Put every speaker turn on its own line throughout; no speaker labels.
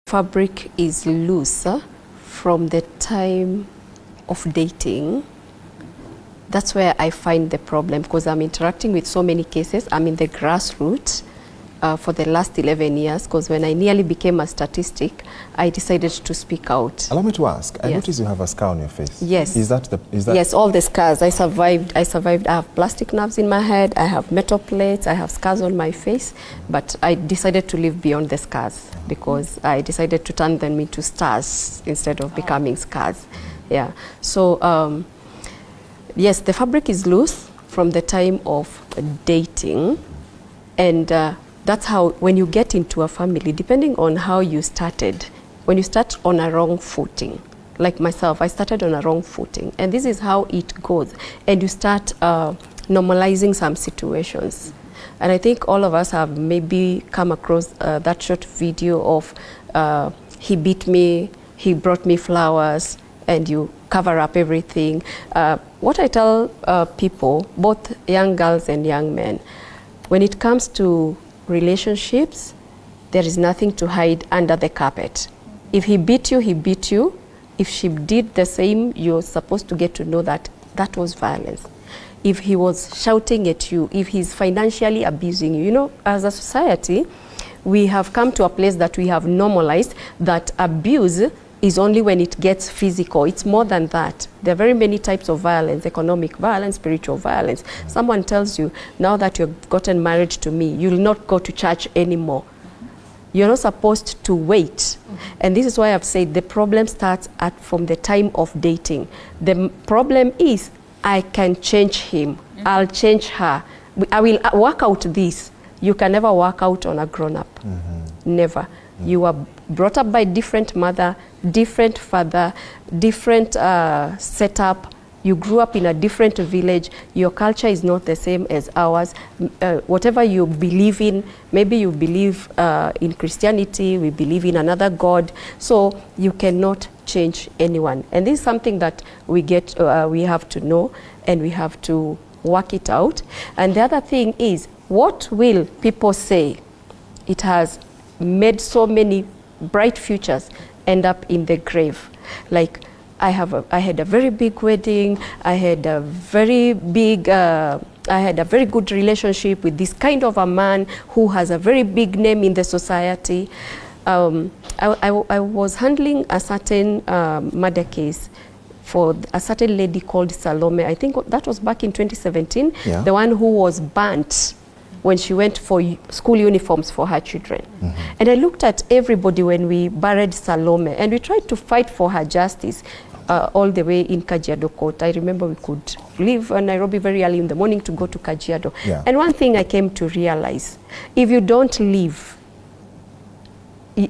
Fabric is loose from the time of dating. That's where I find the problem, because I'm interacting with so many cases. I'm in the grassroots for the last 11 years, because when I nearly became a statistic, I decided to speak out.
Allow me to ask, I notice you have a scar on your face.
Yes.
Is that?
Yes, all the scars. I survived. I have plastic nerves in my head, I have metal plates, I have scars on my face, but I decided to live beyond the scars, because I decided to turn them into stars instead of becoming scars. Yeah. So, yes, the fabric is loose from the time of dating, and that's how, when you get into a family, depending on how you started, when you start on a wrong footing, like myself, I started on a wrong footing, and this is how it goes, and you start normalizing some situations. And I think all of us have maybe come across that short video of he beat me, he brought me flowers, and you cover up everything. What I tell people, both young girls and young men, when it comes to relationships, there is nothing to hide under the carpet. If he beat you, he beat you. If she did the same, you're supposed to get to know that that was violence. If he was shouting at you, if he's financially abusing you, you know, as a society, we have come to a place that we have normalized that abuse is only when it gets physical. It's more than that. There are very many types of violence: economic violence, spiritual violence. Someone tells you, now that you've gotten married to me, you'll not go to church anymore. You're not supposed to wait. And this is why I've said the problem starts from the time of dating. The problem is, I can change him, I'll change her, I will work out this. You can never work out on a grown-up. Never. You are brought up by different mother, different father, different setup. You grew up in a different village. Your culture is not the same as ours. Whatever you believe in, maybe you believe in Christianity, we believe in another God. So you cannot change anyone. And this is something that we have to know, and we have to work it out. And the other thing is, what will people say? It has made so many bright futures end up in the grave. Like, I had a very big wedding, I had a very good relationship with this kind of a man who has a very big name in the society. I was handling a certain murder case for a certain lady called Salome. I think that was back in 2017, yeah. The one who was burnt when she went for school uniforms for her children. And I looked at everybody when we buried Salome, and we tried to fight for her justice all the way in Kajiado Court. I remember we could leave Nairobi very early in the morning to go to Kajiado. Yeah. And one thing I came to realize, if you don't leave,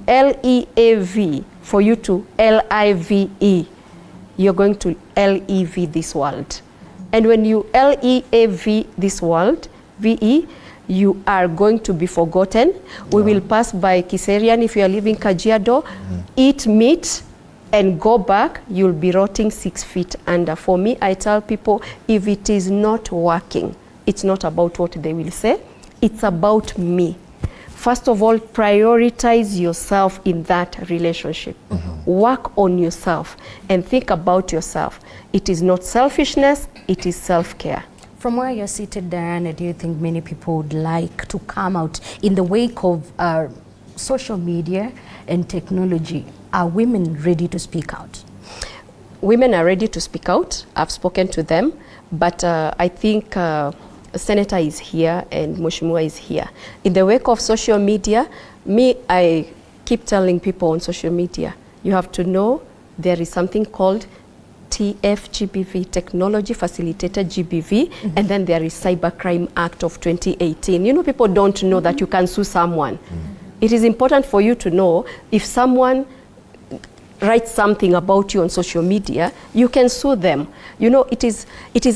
L-E-A-V, for you to L-I-V-E, you're going to L-E-V this world. And when you L-E-A-V this world, V-E, you are going to be forgotten. We will pass by Kiserian if you are leaving Kajiado, eat meat, and go back, you'll be rotting 6 feet under. For me, I tell people, if it is not working, it's not about what they will say, it's about me. First of all, prioritize yourself in that relationship. Work on yourself and think about yourself. It is not selfishness, it is self-care.
From where you're seated, Dianah, do you think many people would like to come out in the wake of social media and technology? Are women ready to speak out?
Women are ready to speak out. I've spoken to them, but I think Senator is here and Mheshimiwa is here. In the wake of social media, I keep telling people on social media, you have to know there is something called TFGBV, Technology Facilitated GBV, and then there is Cybercrime Act of 2018. You know, people don't know that you can sue someone. It is important for you to know, if someone writes something about you on social media, you can sue them. You know, it is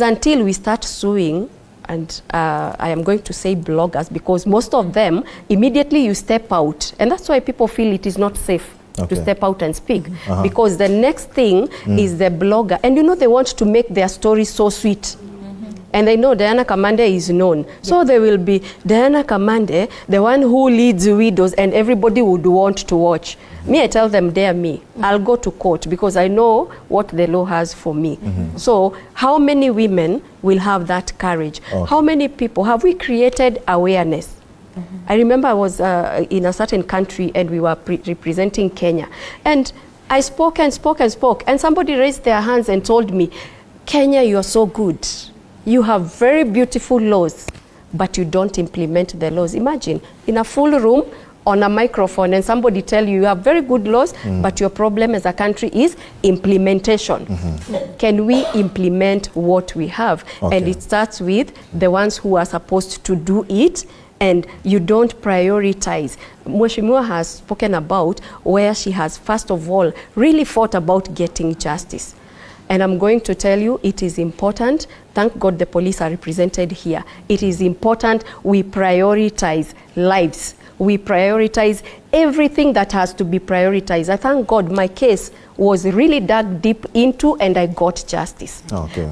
until we start suing, and I am going to say bloggers, because most of them, immediately you step out, and that's why people feel it is not safe to step out and speak, because the next thing is the blogger, and you know, they want to make their story so sweet. And they know Dianah Kamande is known. Yes. So there will be Dianah Kamande, the one who leads widows, and everybody would want to watch. Me, I tell them, dare me. I'll go to court because I know what the law has for me. So how many women will have that courage? Okay. How many people have we created awareness? I remember I was in a certain country and we were representing Kenya. And I spoke and spoke and spoke. And somebody raised their hands and told me, Kenya, you are so good. You have very beautiful laws, but you don't implement the laws. Imagine, in a full room, on a microphone, and somebody tell you have very good laws, but your problem as a country is implementation. Can we implement what we have? Okay. And it starts with the ones who are supposed to do it, and you don't prioritize. Mheshimiwa has spoken about where she has, first of all, really fought about getting justice. And I'm going to tell you, it is important. Thank God the police are represented here. It is important we prioritize lives. We prioritize everything that has to be prioritized. I thank God my case was really dug deep into and I got justice.
Okay.